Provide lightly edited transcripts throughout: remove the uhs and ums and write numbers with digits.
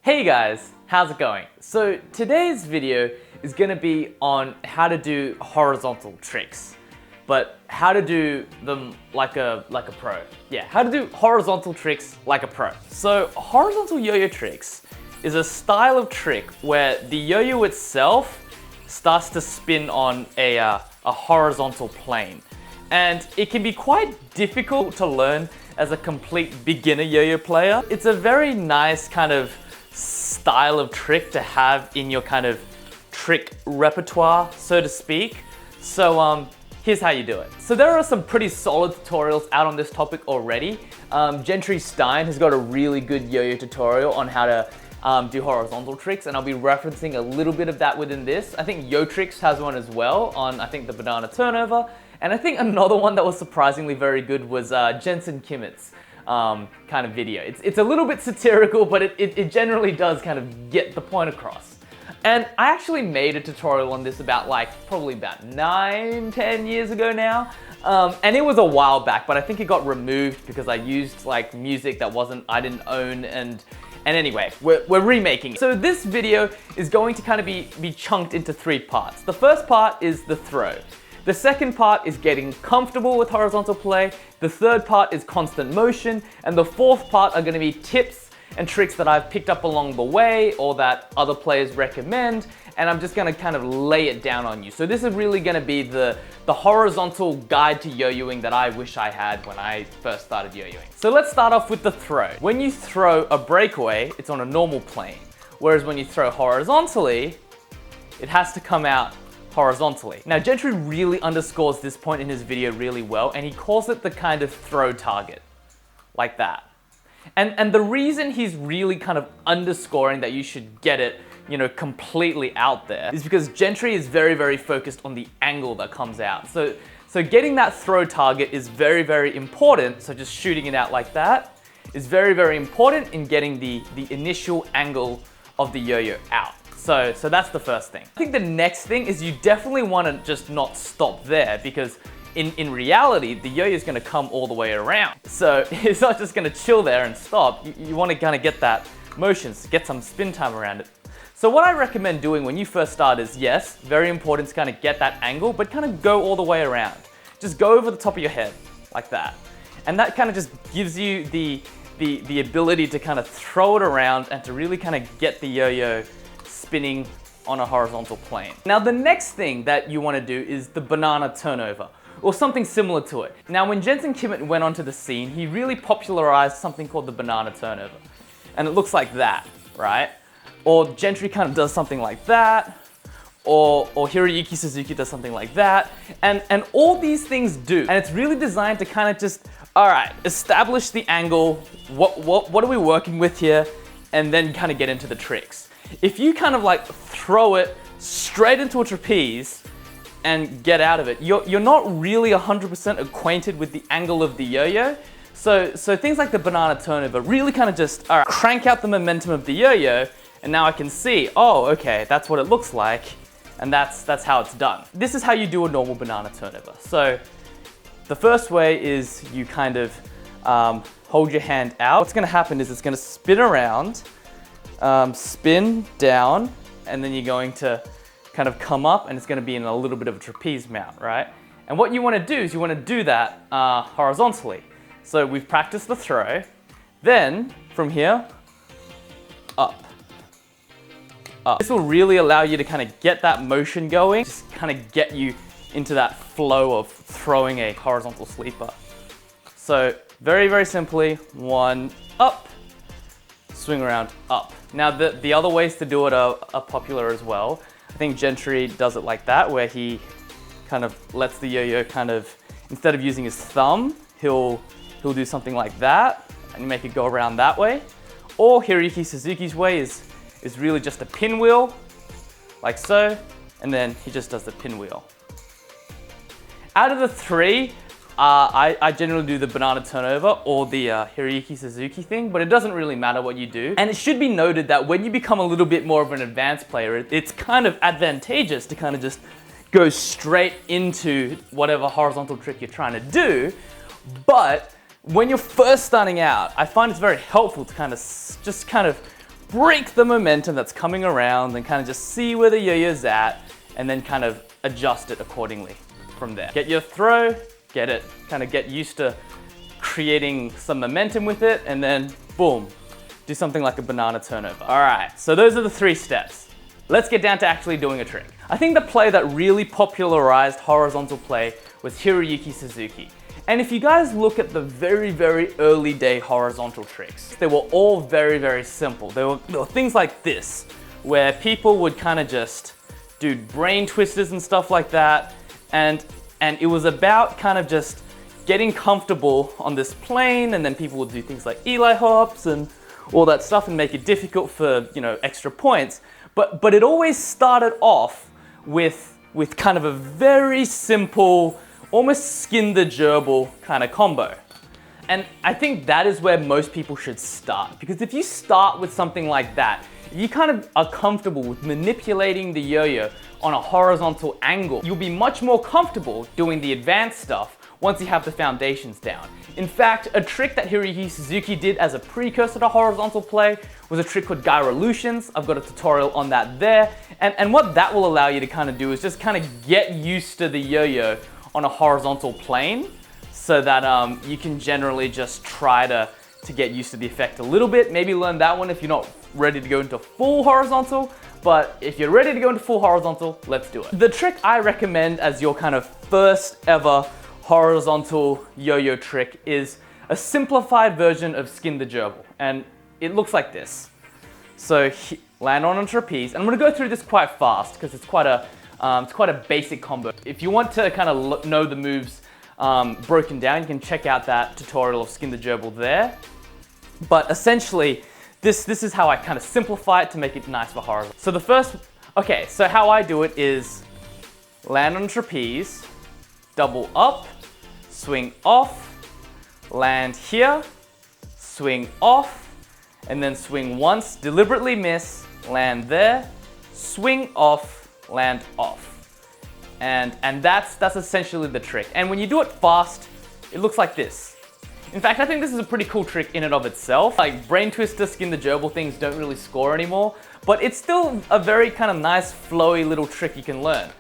Hey guys, how's it going? So today's video is gonna be on how to do horizontal tricks, but how to do them like a pro. Yeah, how to do horizontal tricks like a pro. So horizontal yo-yo tricks is a style of trick where the yo-yo itself starts to spin on a horizontal plane. And it can be quite difficult to learn as a complete beginner yo-yo player. It's a very nice kind of style of trick to have in your kind of trick repertoire, so to speak. So here's how you do it. So there are some pretty solid tutorials out on this topic already. Gentry has got a really good yo-yo tutorial on how to do horizontal tricks, and I'll be referencing a little bit of that within this. I think Yotricks has one as well on, I think, the banana turnover. And I think another one that was surprisingly very good was Jensen kind of video. It's a little bit satirical, but it generally does kind of get the point across. And I actually made a tutorial on this probably about 9-10 years ago now. And it was a while back, but I think it got removed because I used music that I didn't own, and anyway, we're remaking it. So this video is going to kind of be chunked into 3 parts. The first part is the throw. The second part is getting comfortable with horizontal play. The third part is constant motion. And the fourth part are going to be tips and tricks that I've picked up along the way or that other players recommend. And I'm just going to kind of lay it down on you. So this is really going to be the horizontal guide to yo-yoing that I wish I had when I first started yo-yoing. So let's start off with the throw. When you throw a breakaway, it's on a normal plane. Whereas when you throw horizontally, it has to come out horizontally. Now Gentry really underscores this point in his video really well, and he calls it the kind of throw target, like that. And the reason he's really kind of underscoring that you should get it, completely out there is because Gentry is very, very focused on the angle that comes out. So getting that throw target is very, very important. So just shooting it out like that is very, very important in getting the initial angle of the yo-yo out. So that's the first thing. I think the next thing is you definitely want to just not stop there, because in reality, the yo-yo is going to come all the way around. So it's not just going to chill there and stop. You want to kind of get that motion, get some spin time around it. So what I recommend doing when you first start is, yes, very important to kind of get that angle, but kind of go all the way around. Just go over the top of your head like that. And that kind of just gives you the ability to kind of throw it around and to really kind of get the yo-yo spinning on a horizontal plane. Now the next thing that you want to do is the banana turnover, or something similar to it. Now when Jensen went onto the scene, he really popularized something called the banana turnover. And it looks like that, right? Or Gentry kind of does something like that, or Hiroyuki Suzuki does something like that. And all these things do. And it's really designed to kind of just, all right, establish the angle, what are we working with here, and then kind of get into the tricks. If you kind of throw it straight into a trapeze and get out of it, you're not really 100% acquainted with the angle of the yo-yo. So things like the banana turnover really kind of just, all right, crank out the momentum of the yo-yo, and now I can see, oh, okay, that's what it looks like, and that's how it's done. This is how you do a normal banana turnover. So the first way is you kind of hold your hand out. What's going to happen is it's going to spin around, spin down, and then you're going to kind of come up, and it's going to be in a little bit of a trapeze mount, right? And what you want to do is you want to do that horizontally. So we've practiced the throw, then from here, up. This will really allow you to kind of get that motion going, just kind of get you into that flow of throwing a horizontal sleeper. So very, very simply, 1, up, swing around, up. Now the other ways to do it are popular as well. I think Gentry does it like that, where he kind of lets the yo-yo kind of, instead of using his thumb, he'll do something like that and make it go around that way. Or Hiroyuki Suzuki's way is really just a pinwheel, like so, and then he just does the pinwheel. Out of the 3, I generally do the banana turnover or the Hiroyuki Suzuki thing, but it doesn't really matter what you do. And it should be noted that when you become a little bit more of an advanced player, it's kind of advantageous to kind of just go straight into whatever horizontal trick you're trying to do. But when you're first starting out, I find it's very helpful to just kind of break the momentum that's coming around and kind of just see where the yo-yo's at and then kind of adjust it accordingly from there. Get your throw, get used to creating some momentum with it, and then boom, do something like a banana turnover. All right, so those are the 3 steps. Let's get down to actually doing a trick. I think the play that really popularized horizontal play was Hiroyuki Suzuki. And if you guys look at the very, very early day horizontal tricks, they were all very, very simple. There were things like this, where people would kind of just do brain twisters and stuff like that. And it was about kind of just getting comfortable on this plane, and then people would do things like Eli hops and all that stuff and make it difficult for, you know, extra points. But it always started off with kind of a very simple, almost skin the gerbil kind of combo. And I think that is where most people should start, because if you start with something like that, you kind of are comfortable with manipulating the yo-yo on a horizontal angle. You'll be much more comfortable doing the advanced stuff once you have the foundations down. In fact, a trick that Hiroyuki Suzuki did as a precursor to horizontal play was a trick called Gyro-lutions. I've got a tutorial on that there. And what that will allow you to kind of do is just kind of get used to the yo-yo on a horizontal plane, so that you can generally just try to get used to the effect a little bit. Maybe learn that one if you're not ready to go into full horizontal, but if you're ready to go into full horizontal, let's do it. The trick I recommend as your kind of first ever horizontal yo-yo trick is a simplified version of Skin the Gerbil, and it looks like this. So land on a trapeze, and I'm gonna go through this quite fast because it's quite a basic combo. If you want to kind of know the moves broken down, you can check out that tutorial of Skin the Gerbil there. But essentially, this is how I kind of simplify it to make it nice for horizontal. So the first, okay, so how I do it is land on trapeze, double up, swing off, land here, swing off, and then swing once, deliberately miss, land there, swing off, land off. And that's essentially the trick. And when you do it fast, it looks like this. In fact, I think this is a pretty cool trick in and of itself. Like brain twister, Skin the Gerbil things don't really score anymore, but it's still a very kind of nice, flowy little trick you can learn.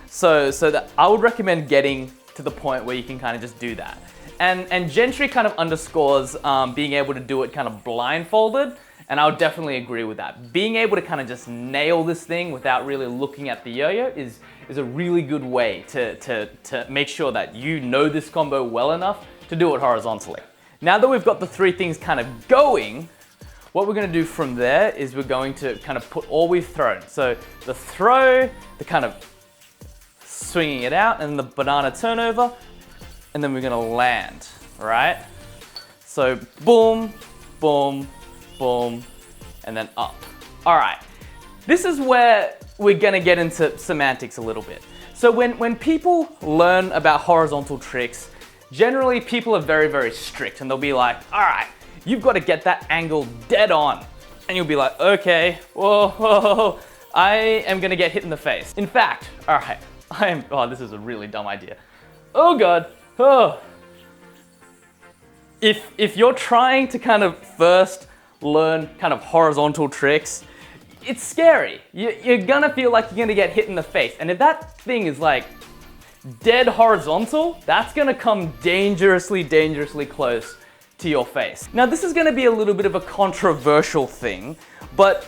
So that I would recommend getting to the point where you can kind of just do that. And Gentry kind of underscores being able to do it kind of blindfolded, and I would definitely agree with that. Being able to kind of just nail this thing without really looking at the yo-yo is a really good way to make sure that you know this combo well enough to do it horizontally. Now that we've got the 3 things kind of going, what we're gonna do from there is we're going to kind of put all we've thrown. So the throw, the kind of swinging it out, and the banana turnover, and then we're gonna land, right? So boom, boom, boom, and then up. All right, this is where we're gonna get into semantics a little bit. So when people learn about horizontal tricks, generally people are very, very strict, and they'll be like, all right, you've got to get that angle dead on. And you'll be like, okay, whoa, I am gonna get hit in the face. In fact, all right, this is a really dumb idea. Oh God, oh. If you're trying to kind of first learn kind of horizontal tricks, it's scary. You're gonna feel like you're gonna get hit in the face. And if that thing is like dead horizontal, that's gonna come dangerously, dangerously close to your face. Now this is gonna be a little bit of a controversial thing, but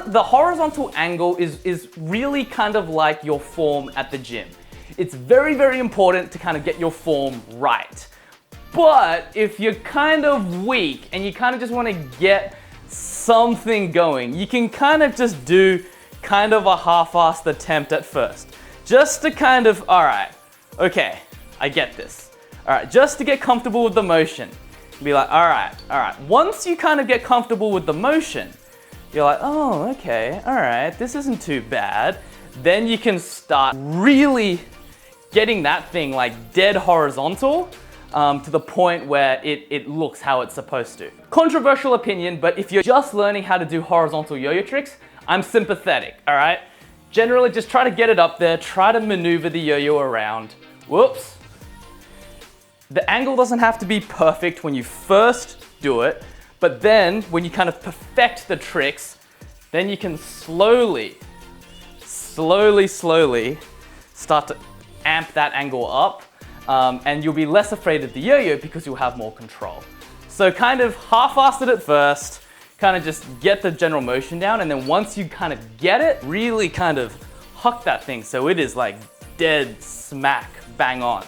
the horizontal angle is really kind of like your form at the gym. It's very, very important to kind of get your form right. But if you're kind of weak and you kind of just want to get something going, you can kind of just do kind of a half-assed attempt at first. Just to kind of, all right, okay, I get this. All right, just to get comfortable with the motion. Be like, all right. Once you kind of get comfortable with the motion, you're like, oh, okay, all right, this isn't too bad. Then you can start really getting that thing like dead horizontal to the point where it looks how it's supposed to. Controversial opinion, but if you're just learning how to do horizontal yo-yo tricks, I'm sympathetic, all right? Generally, just try to get it up there, try to maneuver the yo-yo around. Whoops. The angle doesn't have to be perfect when you first do it, But then when you kind of perfect the tricks, then you can slowly start to amp that angle up, and you'll be less afraid of the yo-yo because you'll have more control. So kind of half-assed it at first, kind of just get the general motion down, and then once you kind of get it, really kind of huck that thing so it is like dead smack bang on.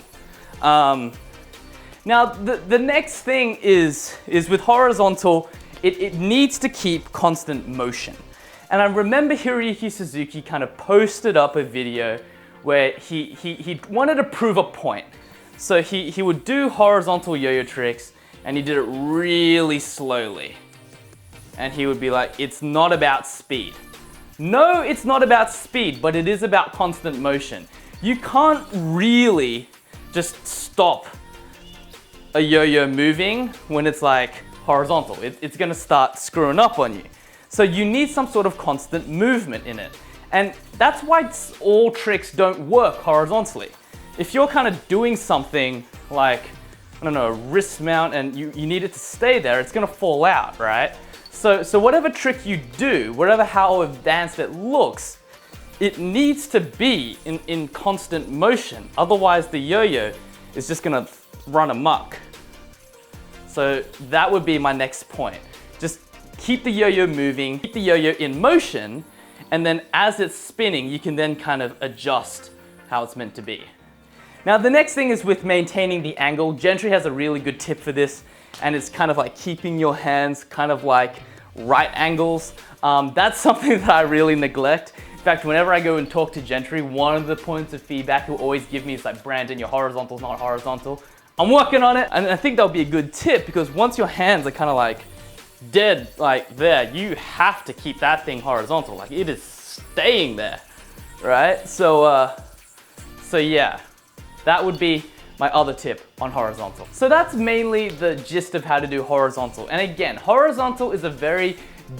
Now the next thing is with horizontal, it needs to keep constant motion. And I remember Hiroyuki Suzuki kind of posted up a video where he wanted to prove a point. So he would do horizontal yo-yo tricks, and he did it really slowly. And he would be like, it's not about speed. No, it's not about speed, but it is about constant motion. You can't really just stop a yo-yo moving when it's like horizontal. It's gonna start screwing up on you. So you need some sort of constant movement in it. And that's why all tricks don't work horizontally. If you're kind of doing something like, I don't know, a wrist mount, and you need it to stay there, it's gonna fall out, right? So whatever trick you do, how advanced it looks, it needs to be in constant motion. Otherwise the yo-yo is just gonna run amok. So that would be my next point. Just keep the yo-yo moving, keep the yo-yo in motion, and then as it's spinning, you can then kind of adjust how it's meant to be. Now the next thing is with maintaining the angle. Gentry has a really good tip for this, and it's kind of like keeping your hands kind of like right angles. That's something that I really neglect. In fact, whenever I go and talk to Gentry, one of the points of feedback he'll always give me is like, Brandon, your horizontal's not horizontal. I'm working on it, and I think that'll be a good tip, because once your hands are kind of like dead like there, you have to keep that thing horizontal. Like it is staying there, right? So yeah, that would be my other tip on horizontal. So that's mainly the gist of how to do horizontal. And again, horizontal is a very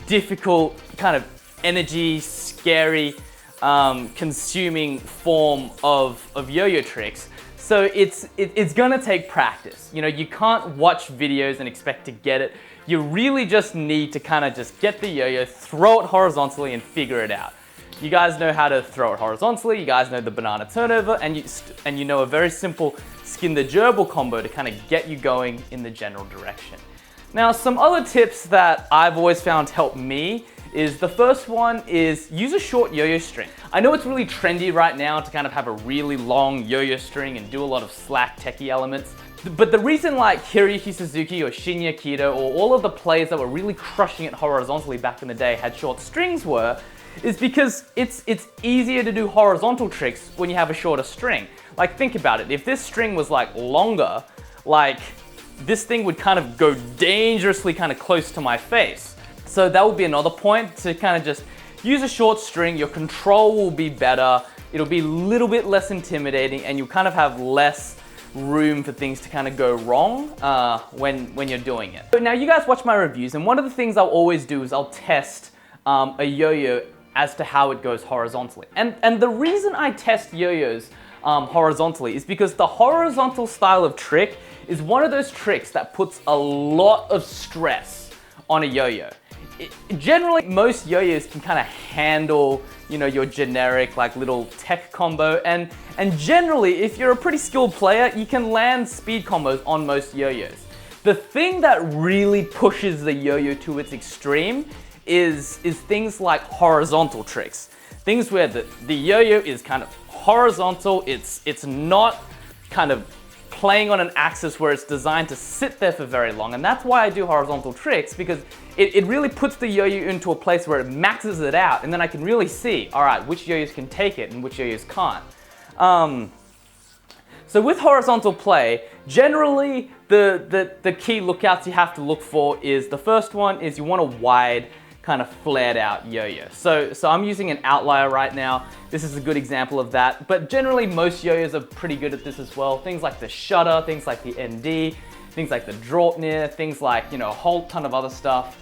difficult kind of energy, scary, consuming form of yo-yo tricks. So it's gonna take practice. You know, you can't watch videos and expect to get it. You really just need to kind of just get the yo-yo, throw it horizontally and figure it out. You guys know how to throw it horizontally, you guys know the banana turnover, and you know a very simple skin the gerbil combo to kind of get you going in the general direction. Now, some other tips that I've always found help me is, the first one is use a short yo-yo string. I know it's really trendy right now to kind of have a really long yo-yo string and do a lot of slack techie elements. But the reason like Hiroyuki Suzuki or Shinya Kido or all of the players that were really crushing it horizontally back in the day had short strings is because it's easier to do horizontal tricks when you have a shorter string. Like think about it, if this string was like longer, like this thing would kind of go dangerously kind of close to my face. So that would be another point, to kind of just use a short string, your control will be better, it'll be a little bit less intimidating, and you'll kind of have less room for things to kind of go wrong when you're doing it. So now you guys watch my reviews, and one of the things I'll always do is I'll test a yo-yo as to how it goes horizontally. And the reason I test yo-yos horizontally is because the horizontal style of trick is one of those tricks that puts a lot of stress on a yo-yo. Generally, most yo-yos can kind of handle, you know, your generic like little tech combo, and generally, if you're a pretty skilled player, you can land speed combos on most yo-yos. The thing that really pushes the yo-yo to its extreme is things like horizontal tricks. Things where the yo-yo is kind of horizontal, it's not kind of playing on an axis where it's designed to sit there for very long. And that's why I do horizontal tricks, because it really puts the yo-yo into a place where it maxes it out, and then I can really see, all right, which yo-yos can take it and which yo-yos can't. So with horizontal play, generally the key lookouts you have to look for is, the first one is you want a wide, kind of flared out yo-yo. So I'm using an outlier right now. This is a good example of that, but generally most yo-yos are pretty good at this as well. Things like the Shutter, things like the ND, things like the Draupnir, things like, you know, a whole ton of other stuff.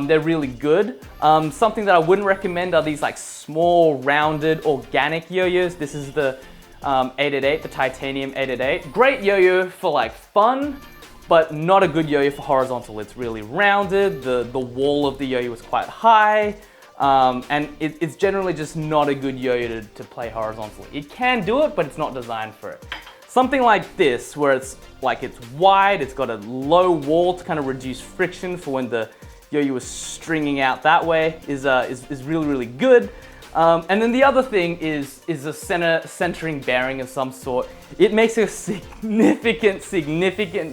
They're really good. Something that I wouldn't recommend are these like small, rounded, organic yo-yos. This is the 888, the titanium 888. Great yo-yo for like fun, but not a good yo-yo for horizontal. It's really rounded, the wall of the yo-yo is quite high, and it's generally just not a good yo-yo to play horizontally. It can do it, but it's not designed for it. Something like this, where it's wide, it's got a low wall to kind of reduce friction for when the yo-yo is stringing out that way, is really, really good. And then the other thing is a centering bearing of some sort. It makes a significant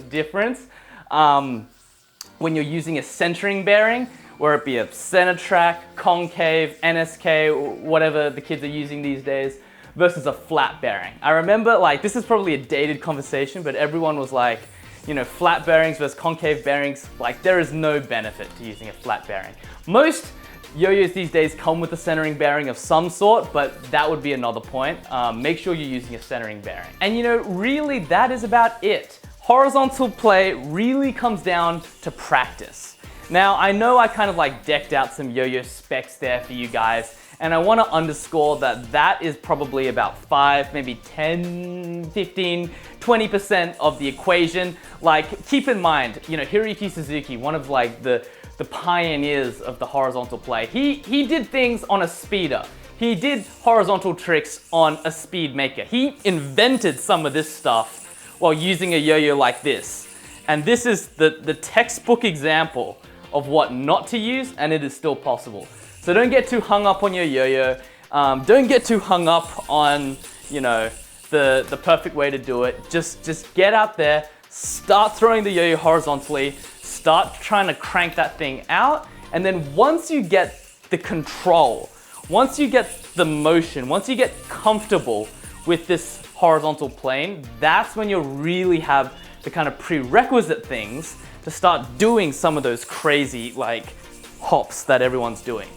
difference when you're using a centering bearing, whether it be a center track, concave, NSK, or whatever the kids are using these days, versus a flat bearing. I remember, like, this is probably a dated conversation, but everyone was like, you know, flat bearings versus concave bearings, like, there is no benefit to using a flat bearing. Most yo-yos these days come with a centering bearing of some sort, but that would be another point. Make sure you're using a centering bearing. And you know, really that is about it. Horizontal play really comes down to practice. Now, I know I kind of like decked out some yo-yo specs there for you guys, and I want to underscore that that is probably about 5, maybe 10, 15, 20% of the equation. Like, keep in mind, you know, Hiroyuki Suzuki, one of like the pioneers of the horizontal play, he did things on a speeder. He did horizontal tricks on a speed maker. He invented some of this stuff while using a yo-yo like this. And this is the textbook example of what not to use, and it is still possible. So don't get too hung up on your yo-yo. Don't get too hung up on, you know, the perfect way to do it. Just get out there, start throwing the yo-yo horizontally, start trying to crank that thing out, and then once you get the control, once you get the motion, once you get comfortable with this horizontal plane, that's when you'll really have the kind of prerequisite things to start doing some of those crazy like hops that everyone's doing.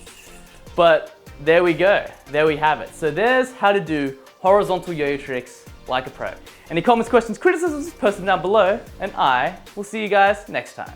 But there we go, there we have it. So there's how to do horizontal yo-yo tricks like a pro. Any comments, questions, criticisms, post them down below, and I will see you guys next time.